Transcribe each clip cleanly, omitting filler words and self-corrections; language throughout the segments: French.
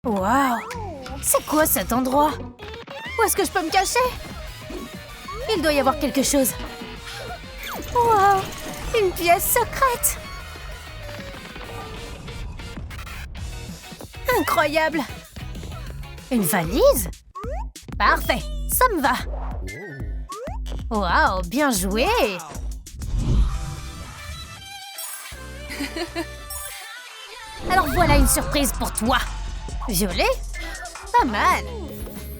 Waouh! C'est quoi cet endroit? Où est-ce que je peux me cacher? Il doit y avoir quelque chose. Waouh! Une pièce secrète! Incroyable! Une valise? Parfait, ça me va. Waouh, bien joué! Alors voilà une surprise pour toi. Violet? Pas mal.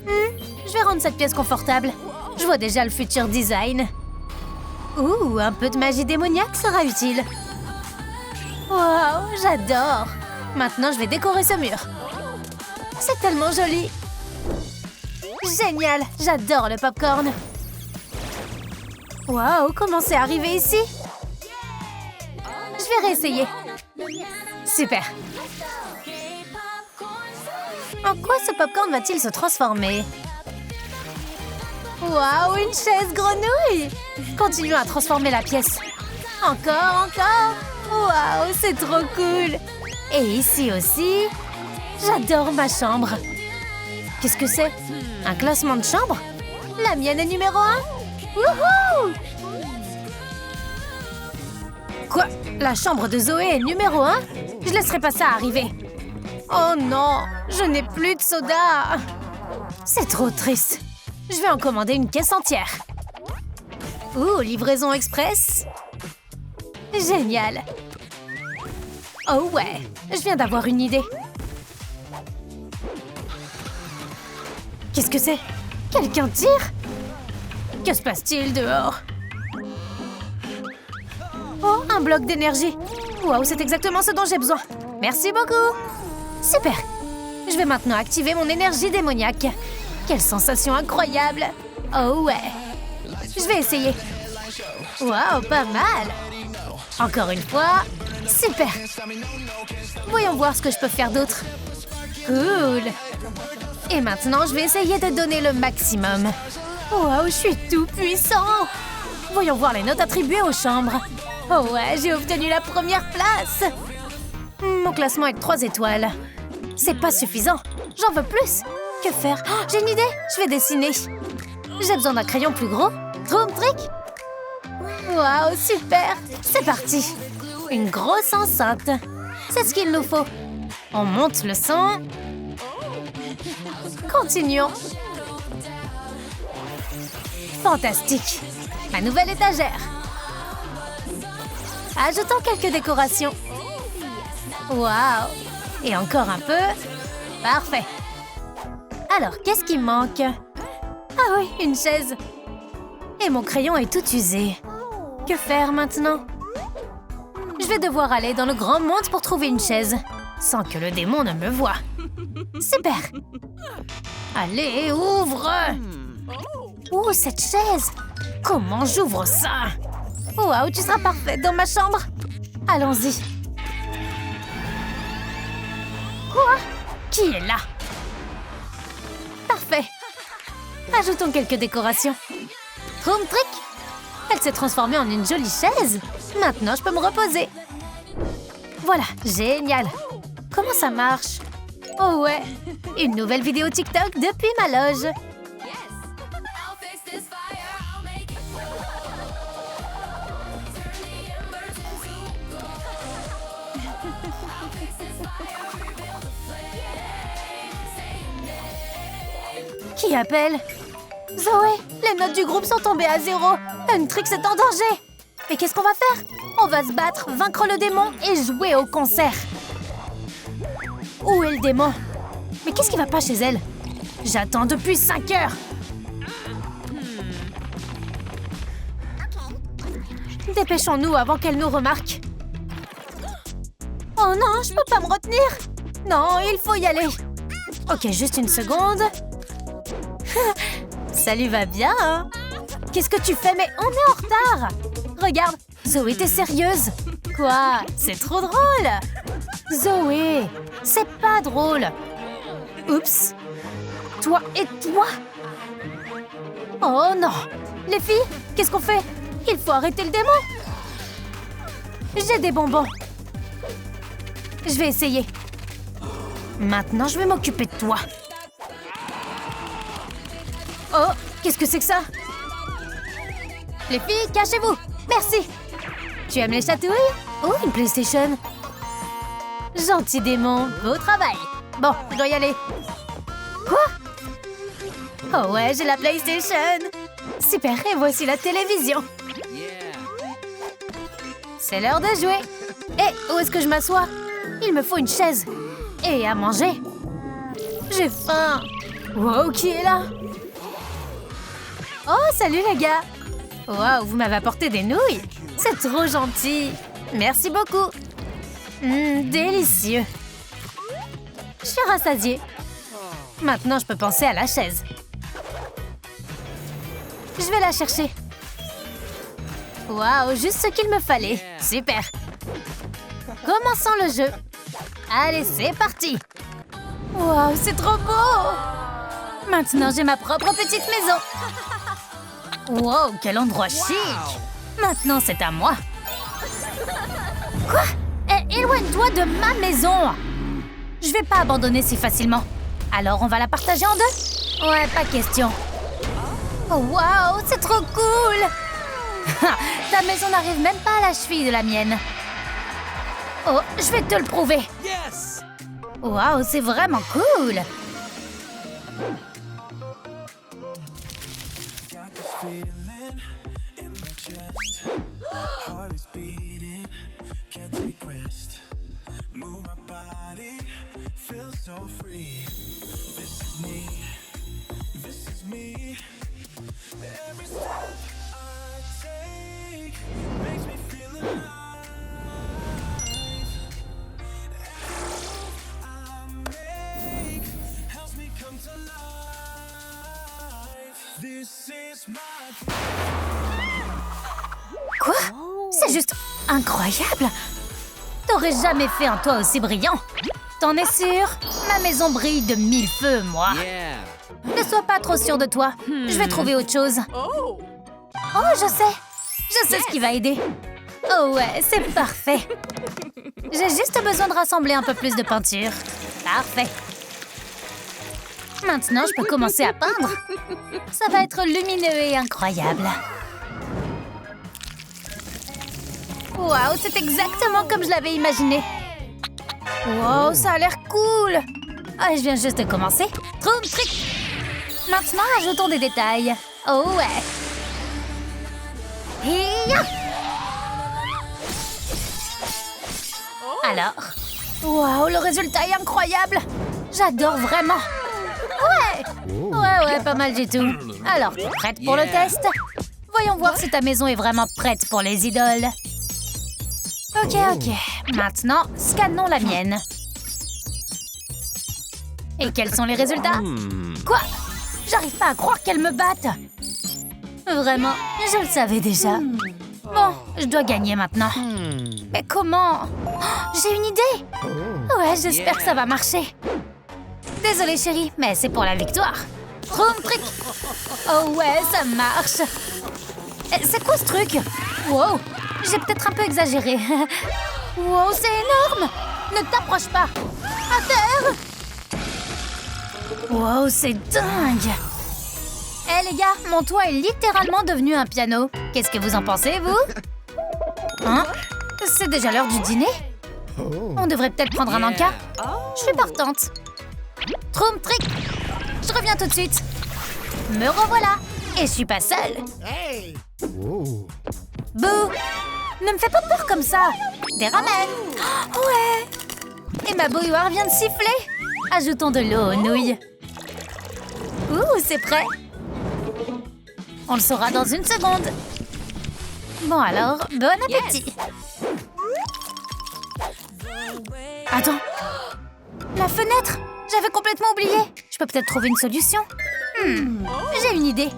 Je vais rendre cette pièce confortable. Je vois déjà le futur design. Ouh, un peu de magie démoniaque sera utile. Waouh, j'adore. Maintenant, je vais décorer ce mur. C'est tellement joli. Génial, j'adore le popcorn. Waouh, comment c'est arrivé ici? Je vais réessayer. Super. En quoi ce popcorn va-t-il se transformer? Waouh, une chaise grenouille! Continuons à transformer la pièce. Encore, encore! Waouh, c'est trop cool! Et ici aussi, j'adore ma chambre. Qu'est-ce que c'est? Un classement de chambre? La mienne est numéro 1! Wouhou! Quoi? La chambre de Zoé est numéro 1? Je laisserai pas ça arriver. Oh non, je n'ai plus de soda. C'est trop triste. Je vais en commander une caisse entière. Ouh, livraison express. Génial. Oh ouais, je viens d'avoir une idée. Qu'est-ce que c'est? Quelqu'un tire? Que se passe-t-il dehors? Oh, un bloc d'énergie. Waouh, c'est exactement ce dont j'ai besoin. Merci beaucoup. Super. Je vais maintenant activer mon énergie démoniaque. Quelle sensation incroyable. Oh ouais. Je vais essayer. Waouh, pas mal. Encore une fois. Super. Voyons voir ce que je peux faire d'autre. Cool. Et maintenant, je vais essayer de donner le maximum. Waouh, je suis tout puissant. Voyons voir les notes attribuées aux chambres. Oh ouais, j'ai obtenu la première place. Mon classement est de 3 étoiles. C'est pas suffisant. J'en veux plus. Que faire? Oh, j'ai une idée. Je vais dessiner. J'ai besoin d'un crayon plus gros. Troum trick. Waouh, super. C'est parti. Une grosse enceinte. C'est ce qu'il nous faut. On monte le son. Continuons. Fantastique. Ma nouvelle étagère. Ajoutons quelques décorations. Waouh. Et encore un peu. Parfait. Alors, qu'est-ce qui me manque? Ah oui, une chaise. Et mon crayon est tout usé. Que faire maintenant? Je vais devoir aller dans le grand monde pour trouver une chaise, sans que le démon ne me voie. Super. Allez, ouvre! Oh, cette chaise! Comment j'ouvre ça? Waouh, tu seras parfaite dans ma chambre. Allons-y. Quoi? Qui est là? Parfait. Ajoutons quelques décorations. Home trick. Elle s'est transformée en une jolie chaise. Maintenant, je peux me reposer. Voilà, génial. Comment ça marche? Oh ouais, une nouvelle vidéo TikTok depuis ma loge. Qui appelle? Zoé, les notes du groupe sont tombées à 0. Huntrix est en danger. Mais qu'est-ce qu'on va faire? On va se battre, vaincre le démon et jouer au concert. Où est le démon? Mais qu'est-ce qui va pas chez elle? J'attends depuis 5 heures. Dépêchons-nous avant qu'elle nous remarque. Oh non, je peux pas me retenir. Non, il faut y aller. Ok, juste une seconde. Salut, va bien, hein? Qu'est-ce que tu fais? Mais on est en retard. Regarde, Zoé, t'es sérieuse? Quoi? C'est trop drôle. Zoé, c'est pas drôle. Oups. Toi et toi? Oh non. Les filles, qu'est-ce qu'on fait? Il faut arrêter le démon. J'ai des bonbons. Je vais essayer. Maintenant, je vais m'occuper de toi. Oh, qu'est-ce que c'est que ça? Les filles, cachez-vous. Merci. Tu aimes les chatouilles? Oh, une PlayStation. Gentil démon, beau travail. Bon, je dois y aller. Quoi? Oh ouais, j'ai la PlayStation. Super, et voici la télévision. C'est l'heure de jouer. Et où est-ce que je m'assois? Il me faut une chaise. Et à manger. J'ai faim. Wow, qui est là? Oh, salut les gars. Wow, vous m'avez apporté des nouilles. C'est trop gentil. Merci beaucoup. Délicieux. Je suis rassasiée. Maintenant, je peux penser à la chaise. Je vais la chercher. Waouh, juste ce qu'il me fallait. Super. Commençons le jeu. Allez, c'est parti. Waouh, c'est trop beau. Maintenant, j'ai ma propre petite maison. Wow, quel endroit chic. Maintenant, c'est à moi. Quoi? Eh, éloigne-toi de ma maison. Je vais pas abandonner si facilement. Alors, on va la partager en deux? Ouais, pas question. Oh, waouh, c'est trop cool. Ta maison n'arrive même pas à la cheville de la mienne. Oh, je vais te le prouver. Yes! Waouh, c'est vraiment cool. Quoi? C'est juste incroyable. T'aurais jamais fait un toit aussi brillant. T'en es sûr? Ma maison brille de mille feux, moi. Yeah! Ne sois pas trop sûr de toi. Je vais trouver autre chose. Oh, je sais. Je sais ce qui va aider. Oh ouais, c'est parfait. J'ai juste besoin de rassembler un peu plus de peinture. Parfait. Maintenant, je peux commencer à peindre. Ça va être lumineux et incroyable. Waouh, c'est exactement comme je l'avais imaginé. Wow, ça a l'air cool. Ah, je viens juste de commencer. Troum trick. Maintenant, ajoutons des détails. Oh ouais. Hiya. Alors, waouh, le résultat est incroyable. J'adore vraiment. Ouais, pas mal du tout. Alors, t'es prête pour le test? Voyons voir si ta maison est vraiment prête pour les idoles. Ok. Maintenant, scannons la mienne. Et quels sont les résultats? Quoi? J'arrive pas à croire qu'elle me batte. Vraiment, je le savais déjà. Bon, je dois gagner maintenant. Mais comment? Oh, j'ai une idée. Ouais, j'espère que ça va marcher. Désolée chérie, mais c'est pour la victoire. Troum trick. Oh ouais, ça marche. C'est quoi ce truc? Wow, j'ai peut-être un peu exagéré. Wow, c'est énorme. Ne t'approche pas. À terre. Wow, c'est dingue. Eh les gars, mon toit est littéralement devenu un piano. Qu'est-ce que vous en pensez, vous? Hein? C'est déjà l'heure du dîner? On devrait peut-être prendre un encas. Je suis partante. Troum trick. Je reviens tout de suite. Me revoilà. Et je suis pas seule. Bouh. Ne me fais pas peur comme ça. Des ramen. Oh, ouais. Et ma bouilloire vient de siffler. Ajoutons de l'eau aux nouilles. Ouh, c'est prêt. On le saura dans une seconde. Bon alors, bon appétit. Attends. La fenêtre. J'avais complètement oublié. Je peux peut-être trouver une solution. J'ai une idée.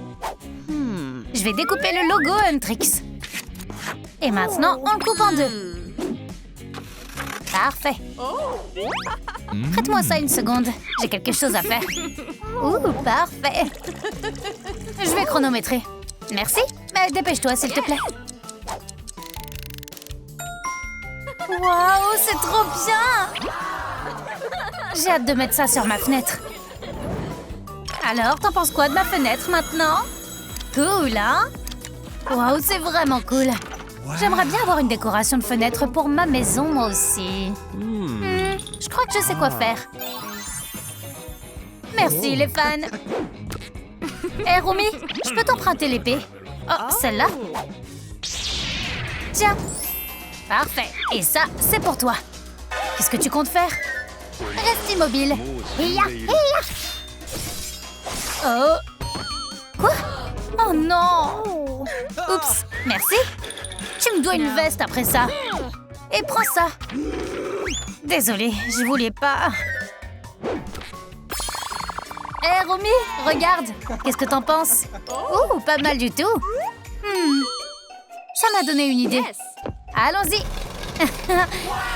Je vais découper le logo Huntrix. Et maintenant, on le coupe en deux. Parfait. Prête-moi ça une seconde. J'ai quelque chose à faire. Ouh, parfait. Je vais chronométrer. Merci. Mais dépêche-toi, s'il te plaît. Waouh, c'est trop bien. J'ai hâte de mettre ça sur ma fenêtre. Alors, t'en penses quoi de ma fenêtre maintenant? Cool, hein? Waouh, c'est vraiment cool. J'aimerais bien avoir une décoration de fenêtre pour ma maison, moi aussi. Je crois que je sais quoi faire. Merci, les fans. Hé, Rumi, je peux t'emprunter l'épée? Oh, celle-là? Tiens. Parfait. Et ça, c'est pour toi. Qu'est-ce que tu comptes faire? Reste immobile. Hiya, hiya. Oh. Quoi? Oh non. Oups, merci. Tu me dois une veste après ça. Et prends ça. Désolée, je voulais pas. Hé, Rumi, regarde. Qu'est-ce que t'en penses? Oh, pas mal du tout. Ça m'a donné une idée. Allons-y.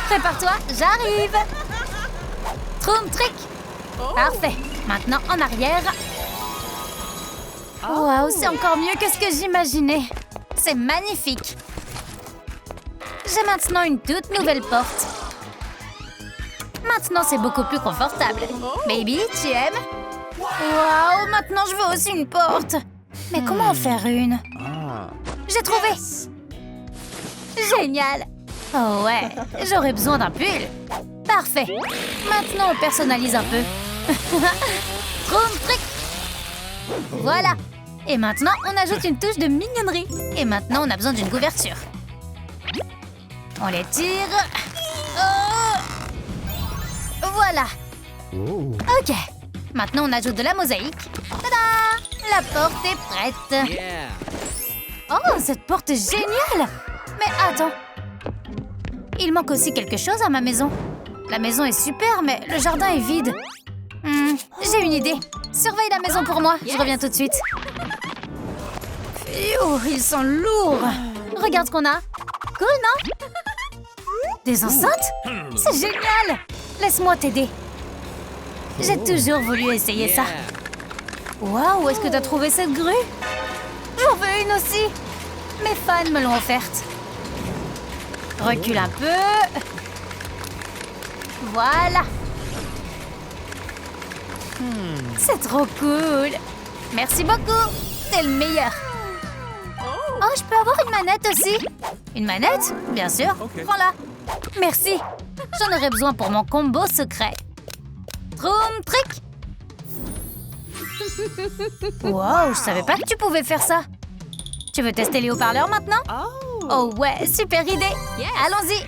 Prépare-toi, j'arrive. Troum trick. Parfait. Maintenant, en arrière. Waouh, c'est encore mieux que ce que j'imaginais. C'est magnifique. J'ai maintenant une toute nouvelle porte. Maintenant, c'est beaucoup plus confortable. Baby, tu aimes? Waouh, maintenant je veux aussi une porte. Mais comment en faire une? J'ai trouvé. Génial. Oh ouais, j'aurais besoin d'un pull. Parfait. Maintenant, on personnalise un peu. Troum trick. Voilà. Et maintenant, on ajoute une touche de mignonnerie. Et maintenant, on a besoin d'une couverture. On les tire. Oh. Voilà. Ok. Maintenant, on ajoute de la mosaïque. Tada! La porte est prête. Oh, cette porte est géniale! Mais attends. Il manque aussi quelque chose à ma maison. La maison est super, mais le jardin est vide. J'ai une idée. Surveille la maison pour moi. Je reviens tout de suite. Pfiou, ils sont lourds. Regarde ce qu'on a. Cool, non? Des enceintes? C'est génial! Laisse-moi t'aider. J'ai toujours voulu essayer ça. Waouh, est-ce que t'as trouvé cette grue? J'en veux une aussi. Mes fans me l'ont offerte. Recule un peu. Voilà. C'est trop cool. Merci beaucoup. T'es le meilleur. Oh, je peux avoir une manette aussi? Une manette? Bien sûr. Prends-la. Merci. J'en aurais besoin pour mon combo secret. Troum trick. Wow, je savais pas que tu pouvais faire ça. Tu veux tester les haut-parleurs maintenant? Oh ouais, super idée. Allons-y.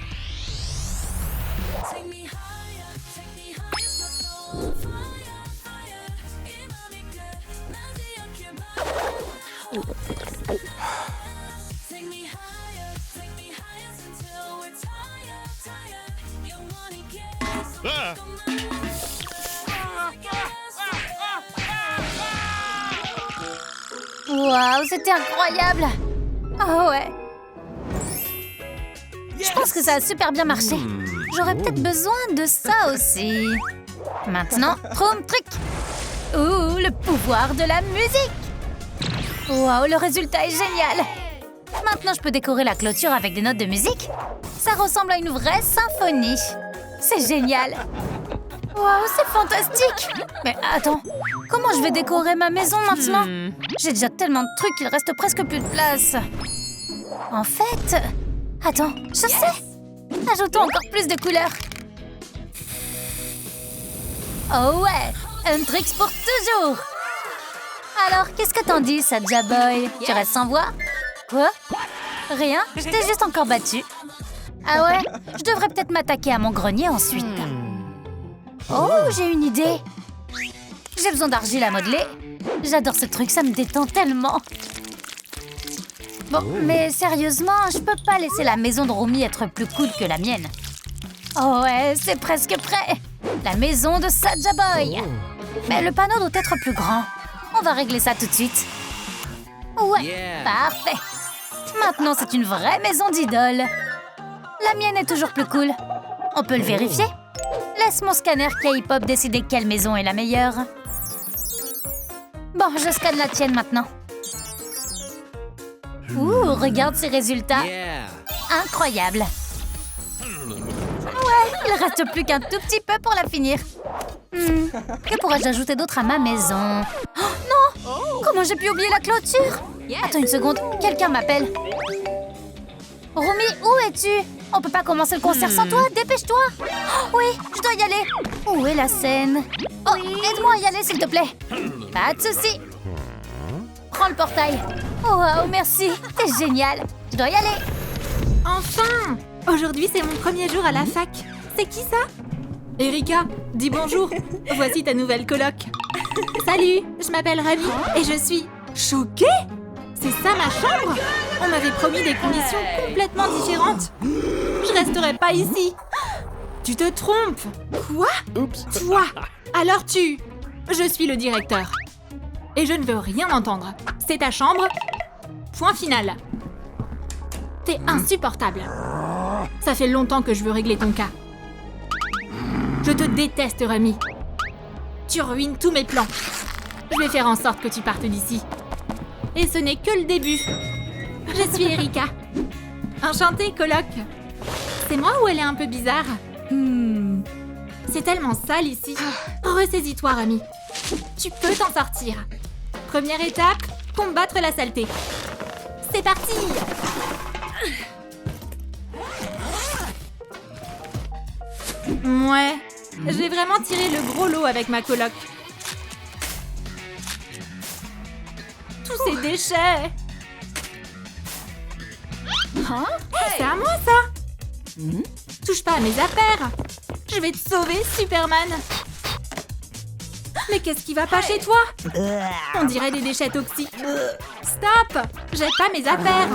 Waouh, c'était incroyable. Oh ouais. Je pense que ça a super bien marché. J'aurais peut-être besoin de ça aussi. Maintenant, troum trick. Ouh, le pouvoir de la musique. Waouh, le résultat est génial. Maintenant, je peux décorer la clôture avec des notes de musique. Ça ressemble à une vraie symphonie. C'est génial. Waouh, c'est fantastique. Mais attends, comment je vais décorer ma maison maintenant? J'ai déjà tellement de trucs qu'il reste presque plus de place. En fait... Attends, je sais. Ajoutons encore plus de couleurs. Oh ouais, un trick pour toujours. Alors, qu'est-ce que t'en dis, Saja Boy? Tu restes sans voix? Quoi? Rien, je t'ai juste encore battu. Ah ouais? Je devrais peut-être m'attaquer à mon grenier ensuite. Oh, j'ai une idée. J'ai besoin d'argile à modeler. J'adore ce truc, ça me détend tellement. Bon, mais sérieusement, je peux pas laisser la maison de Rumi être plus cool que la mienne. Oh ouais, c'est presque prêt. La maison de Saja Boy. Mais le panneau doit être plus grand. On va régler ça tout de suite. Ouais, parfait. Maintenant, c'est une vraie maison d'idole. La mienne est toujours plus cool. On peut le vérifier? Laisse mon scanner K-pop décider quelle maison est la meilleure. Bon, je scanne la tienne maintenant. Ouh, regarde ces résultats. Incroyable. Ouais, il Il reste plus qu'un tout petit peu pour la finir. Que pourrais-je ajouter d'autre à ma maison? Oh, non! Comment j'ai pu oublier la clôture? Attends une seconde, quelqu'un m'appelle. Romy, où es-tu? On peut pas commencer le concert sans toi, dépêche-toi! Oh, oui, je dois y aller. Où est la scène? Oh, aide-moi à y aller, s'il te plaît. Pas de souci. Prends le portail. Oh, wow, merci, t'es génial. Je dois y aller. Enfin! Aujourd'hui, c'est mon premier jour à la fac. C'est qui ça? Erika, dis bonjour. Voici ta nouvelle coloc. Salut, je m'appelle Rami et je suis choquée. C'est ça ma chambre? On m'avait promis des conditions complètement différentes. Je resterai pas ici. Tu te trompes. Quoi? Oups. Toi? Alors tu... Je suis le directeur. Et je ne veux rien entendre. C'est ta chambre. Point final. T'es insupportable. Ça fait longtemps que je veux régler ton cas. Je te déteste, Rami. Tu ruines tous mes plans. Je vais faire en sorte que tu partes d'ici. Et ce n'est que le début. Je suis Erika. Enchantée, coloc. C'est moi ou elle est un peu bizarre? C'est tellement sale ici. Ressaisis-toi, Rami. Tu peux t'en sortir. Première étape, combattre la saleté. C'est parti! Ouais, j'ai vraiment tiré le gros lot avec ma coloc. Tous ces déchets! Hein? C'est à moi, ça! Touche pas à mes affaires! Je vais te sauver, Superman! Mais qu'est-ce qui va pas chez toi? On dirait des déchets toxiques. Stop! Jette pas mes affaires!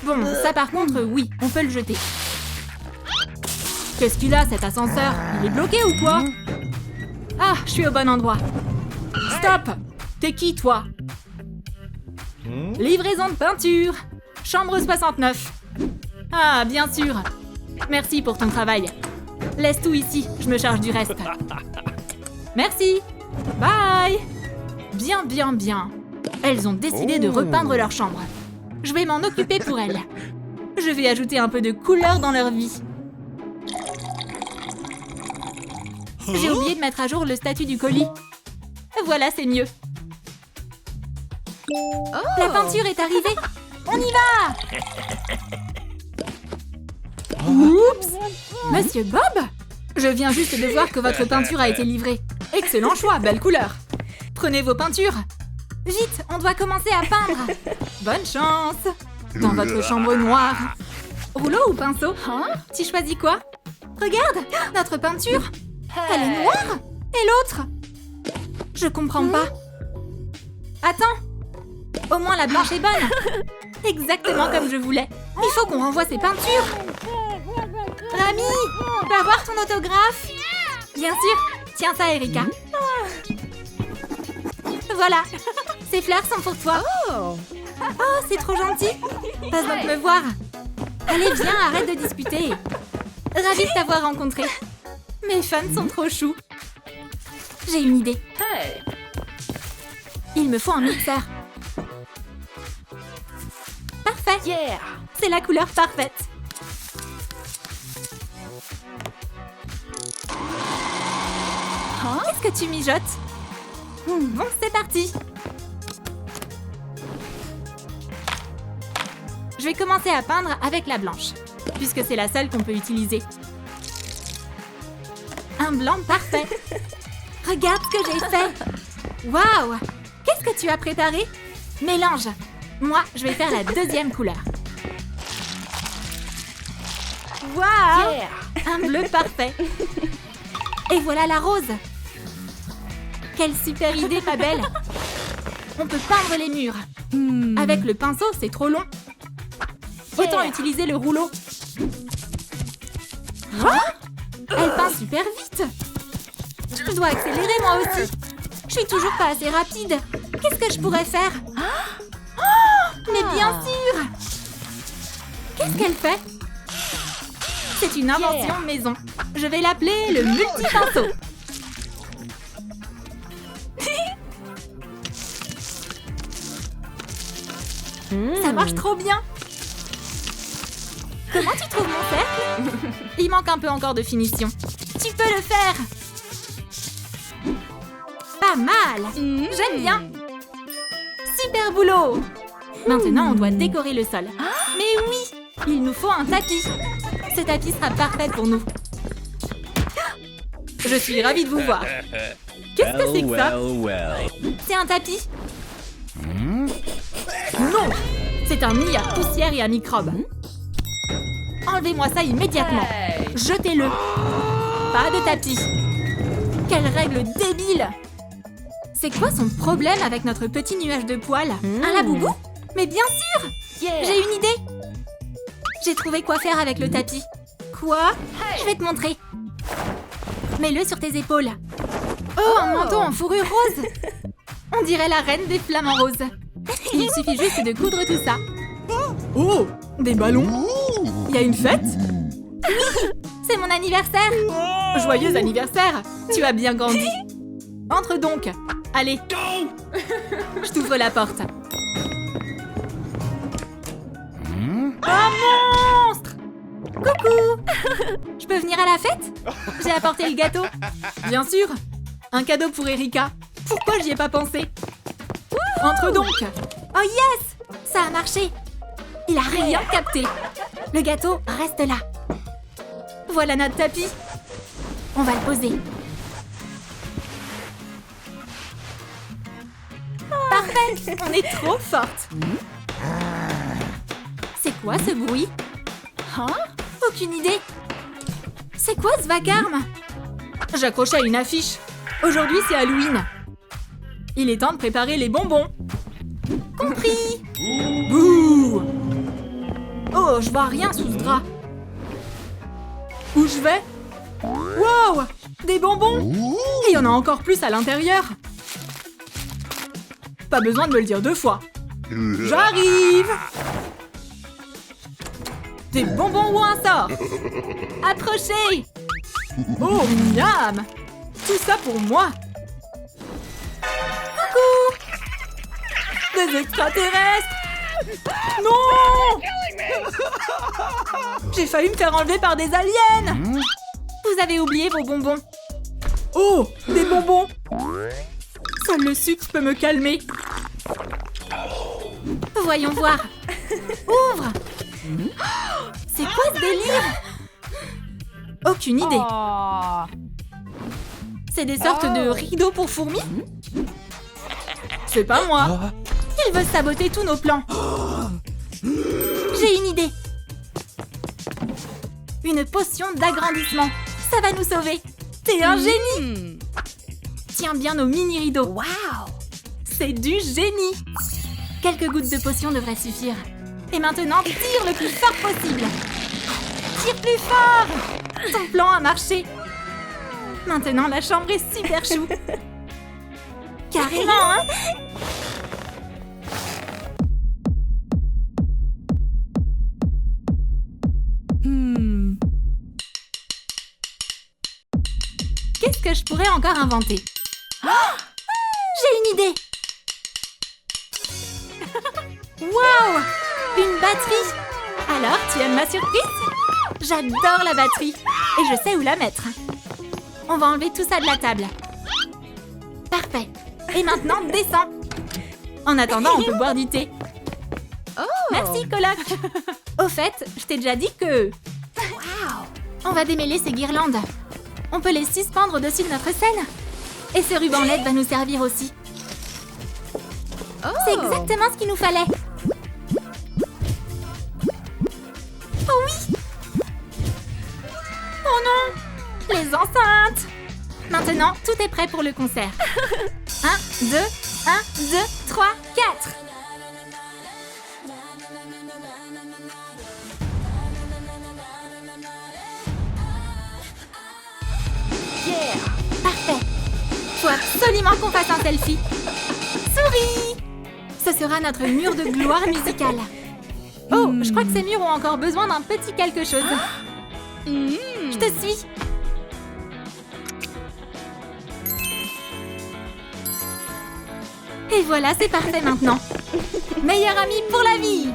Bon, ça par contre, oui, on peut le jeter. Qu'est-ce qu'il a, cet ascenseur? Il est bloqué ou quoi? Ah, je suis au bon endroit. Stop! T'es qui, toi? Livraison de peinture. Chambre 69. Ah, bien sûr. Merci pour ton travail. Laisse tout ici, je me charge du reste. Merci. Bye. Bien, bien, bien. Elles ont décidé de repeindre leur chambre. Je vais m'en occuper pour elles. Je vais ajouter un peu de couleur dans leur vie. J'ai oublié de mettre à jour le statut du colis. Voilà, c'est mieux. La peinture est arrivée. On y va! Oups! Monsieur Bob? Je viens juste de voir que votre peinture a été livrée. Excellent choix, belle couleur. Prenez vos peintures. Vite, on doit commencer à peindre. Bonne chance. Dans votre chambre noire. Rouleau ou pinceau? Tu choisis quoi? Regarde, notre peinture. Elle est noire. Et l'autre? Je comprends pas. Attends. Au moins la blanche est bonne. Exactement comme je voulais. Il faut qu'on renvoie ces peintures. Rami, peux avoir ton autographe? Bien sûr. Tiens ça, Erika. Voilà. Ces fleurs sont pour toi. Oh, c'est trop gentil. Passe donc me voir. Allez, viens, arrête de discuter. Ravie de t'avoir rencontré. Mes fans sont trop choux. J'ai une idée. Il me faut un mixeur. Parfait. C'est la couleur parfaite. Qu'est-ce que tu mijotes? Bon, c'est parti. Je vais commencer à peindre avec la blanche, puisque c'est la seule qu'on peut utiliser. Un blanc parfait. Regarde ce que j'ai fait. Waouh! Qu'est-ce que tu as préparé? Mélange. Moi, je vais faire la deuxième couleur. Waouh! Un bleu parfait. Et voilà la rose. Quelle super idée, ma belle. On peut peindre les murs. Avec le pinceau, c'est trop long. Autant utiliser le rouleau. Elle peint super vite. Je dois accélérer moi aussi. Je suis toujours pas assez rapide. Qu'est-ce que je pourrais faire? Mais bien sûr. Qu'est-ce qu'elle fait? C'est une invention maison. Je vais l'appeler le multi-pinceau. Ça marche trop bien. Comment tu trouves mon cercle? Il manque un peu encore de finition. Tu peux le faire! Pas mal! J'aime bien! Super boulot! Maintenant, on doit décorer le sol. Mais oui! Il nous faut un tapis. Ce tapis sera parfait pour nous. Je suis ravie de vous voir. Qu'est-ce que c'est que ça? C'est un tapis? Non! C'est un nid à poussière et à microbes. Enlevez-moi ça immédiatement. Jetez-le. Pas de tapis. Quelle règle débile! C'est quoi son problème avec notre petit nuage de poils? Un laboubou? Mais bien sûr! J'ai une idée! J'ai trouvé quoi faire avec le tapis. Quoi? Je vais te montrer. Mets-le sur tes épaules. Oh, un manteau en fourrure rose! On dirait la reine des flamants roses. Il suffit juste de coudre tout ça. Oh! Des ballons? Il y a une fête? Oui! C'est mon anniversaire! Joyeux anniversaire! Tu as bien grandi. Entre donc. Allez. Je t'ouvre la porte. Oh, monstre! Coucou! Je peux venir à la fête? J'ai apporté le gâteau. Bien sûr. Un cadeau pour Erika. Pourquoi j'y ai pas pensé? Entre donc. Oh yes! Ça a marché. Il a rien capté. Le gâteau reste là. Voilà notre tapis. On va le poser. Parfait! On est trop forte. C'est quoi ce bruit? Aucune idée. C'est quoi ce vacarme? J'accrochais à une affiche. Aujourd'hui, c'est Halloween. Il est temps de préparer les bonbons. Compris. Bouh! Oh, je vois rien sous ce drap. Où je vais? Wow! Des bonbons! Et il y en a encore plus à l'intérieur. Pas besoin de me le dire 2 fois. J'arrive! Des bonbons ou un sort? Approchez! Oh, miam! Tout ça pour moi! Coucou! Des extraterrestres! Non! J'ai failli me faire enlever par des aliens! Vous avez oublié vos bonbons. Oh! Des bonbons! Seul le sucre peut me calmer. Voyons voir. Ouvre! C'est quoi ce délire? Aucune idée. C'est des sortes de rideaux pour fourmis? C'est pas moi. Il veut saboter tous nos plans. J'ai une idée. Une potion d'agrandissement. Ça va nous sauver. T'es un génie. Tiens bien nos mini rideaux. Waouh! C'est du génie. Quelques gouttes de potion devraient suffire. Et maintenant, tire le plus fort possible. Tire plus fort. Ton plan a marché. Maintenant, la chambre est super chou. Carrément, hein? Qu'est-ce que je pourrais encore inventer? J'ai une idée! Waouh! Une batterie! Alors, tu aimes ma surprise? J'adore la batterie! Et je sais où la mettre. On va enlever tout ça de la table. Parfait. Et maintenant, descends. En attendant, on peut boire du thé. Merci, coloc. Au fait, je t'ai déjà dit que... On va démêler ces guirlandes. On peut les suspendre au-dessus de notre scène. Et ce ruban LED va nous servir aussi. C'est exactement ce qu'il nous fallait. Oh oui! Oh non! Les enceintes! Maintenant, tout est prêt pour le concert. 1, 2, 1, 2, 3, 4. Parfait. Faut absolument qu'on fasse un selfie. Souris! Ce sera notre mur de gloire musicale. Oh, je crois que ces murs ont encore besoin d'un petit quelque chose. Je te suis. Et voilà, c'est parfait maintenant. Meilleur ami pour la vie!